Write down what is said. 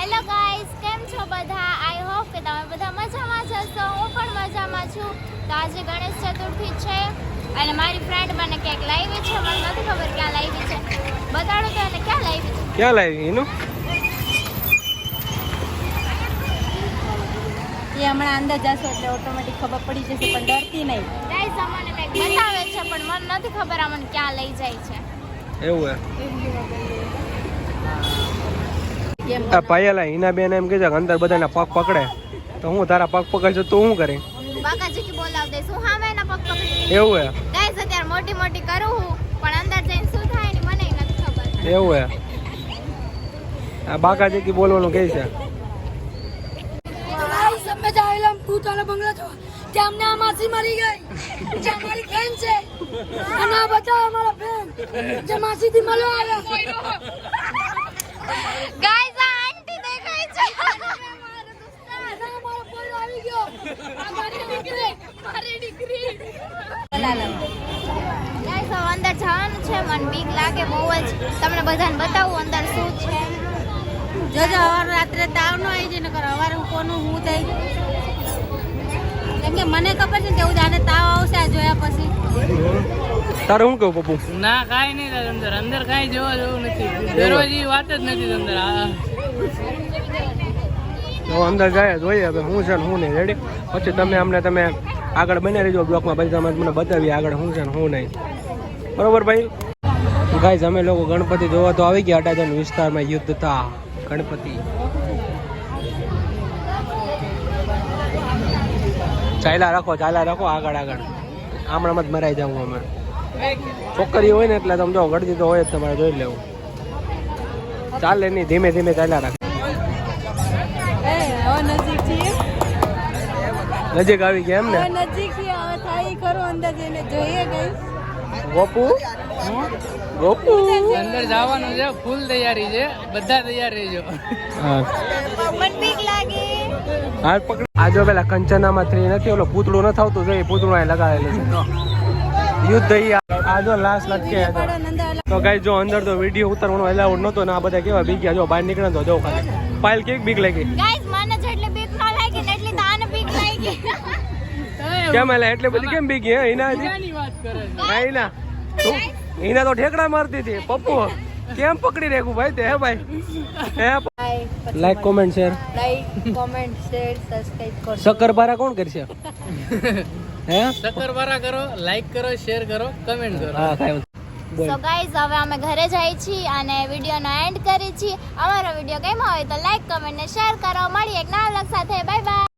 Hello guys, કેમ છો બધા? આઈ હોપ કે તમે બધા મજામાં જ હશો. હું પણ મજામાં છું. તો આજે ગણેશ ચતુર્થી છે અને મારી ફ્રેન્ડ મને ક્યાંક લાવી છે. મને નથી ખબર ક્યાં લાવી છે. બતાડો તો એને ક્યાં લાવી છે. ક્યાં લાવી એનું? એ હમણાં અંદર જશો એટલે ઓટોમેટિક ખબર પડી જશે, પણ ડરતી નહીં. ગાઈસ અમને કંઈક બતાવે છે પણ મને નથી ખબર આ મને ક્યાં લઈ જાય છે. એવું હે આ પાયલા હિના બેન એમ કે છે કે અંદર બધાના પગ પકડે તો હું તારા પગ પકડશે તો હું કરે બાકાજી કે બોલાવ દે શું હામે એના પગ પકડી. એવું હે ગાઈસ અત્યારે મોટી મોટી કરું હું પણ અંદર જઈને શું થાય ને મને નથી ખબર. એવું હે આ બાકાજી કે બોલવાનું કહે છે. બંગલા છો ત્યાં અમને આ માસી મરી ગઈ જે અમારી ફ્રેન્ડ છે અને આ બધા અમારા ફ્રેન્ડ જે માસી થી મળવા આવ્યા. ગાઈસ આ આંટી દેખાય છે. મારો પોઈરો આવી ગયો. આ મારી દીકરી ગાઈસ હવે અંદર જવાનું છે. મને બીક લાગે બહુ જ. તમને બધાને બતાવું અંદર શું છે. જોજો હવાર રાત્રે તાવ ન આવી જાય, નકર હવારે હું કોનું હું થઈ. કેમ કે મને ખબર છે કે એવું જાણે તાવ આવશે આ જોયા પછી. તારે શું કહું પપ્પુ? ના કાંઈ નહીં થાય અંદર. અંદર કાંઈ જોવા જેવું નથી. દરરોજ એ વાત જ નથી અંદર. તો અંદર જાય જોઈએ હવે શું છે ને શું નહીં. રેડી? પછી તમે આગળ બને રહેજો બ્લોકમાં. પછી તમે મને બતાવીએ આગળ શું છે ને શું નહીં. બરોબર ભાઈ? ગાઈઝ અમે લોકો ગણપતિ જોવા તો આવી ગયા. અડાજણ વિસ્તારમાં યુદ્ધ થા ગણપતિ. ચાલ્યા રાખો આગળ આમણામાં જ મરાઈ જાઉં અમે. છોકરી હોય ને એટલે તમે જો ગળદી તો હોય જ, તમારે જોઈ લેવું. ચાલે નહીં, ધીમે ધીમે ચાલ્યા રાખો. નજીક આવી ગયા એમ ને? નજીક હવે થાય ખરો અંદર જઈને જોઈએ ગઈ. ગોપુ અંદર જવાનું છે, ફૂલ તૈયારી છે, બધા તૈયાર રહેજો. હા મને બીક લાગે. હાથ પકડ. આ જો પેલા કંચનામાં 3 નથી ઓલો પૂતળું નથી આવતું જોઈએ, પૂતળું અહીં લગાવેલું છે. યુદ્ધ આ જો લાશ લટકે. તો ગાઈસ જો અંદર તો વિડીયો ઉતારવાનો એલાઉડ નતો ને આ બધા કેવા બીક ગયા. જો બહાર નીકળે તો જો ખાલી પાયલ કેક બીક લાગી. ગાઈસ મને જેટલી બીક ન લાગી ને એટલી તો આને બીક લાગી. કેમ એલા એટલે બધી કેમ બીક હે? હિના ક્યાંની વાત કરે છે? હા હિના હિના તો ઠેકડા મારતી હતી. પપ્પુ કેમ પકડી રેખું ભાઈ તે? હે ભાઈ હે લાઈક કોમેન્ટ શેર સબસ્ક્રાઇબ કરો. શક્કરપારા કોણ કરશે? હે શક્કરપારા કરો, લાઈક કરો, શેર કરો, કમેન્ટ કરો. હા કાઈ બોલ. સો ગાઈઝ હવે અમે ઘરે જઈએ છીએ અને વિડીયોનો એન્ડ કરી છીએ. અમારો વિડીયો ગમ્યો હોય તો લાઈક કમેન્ટ ને શેર કરો. મળીએ એક નવા વ્લોગ સાથે.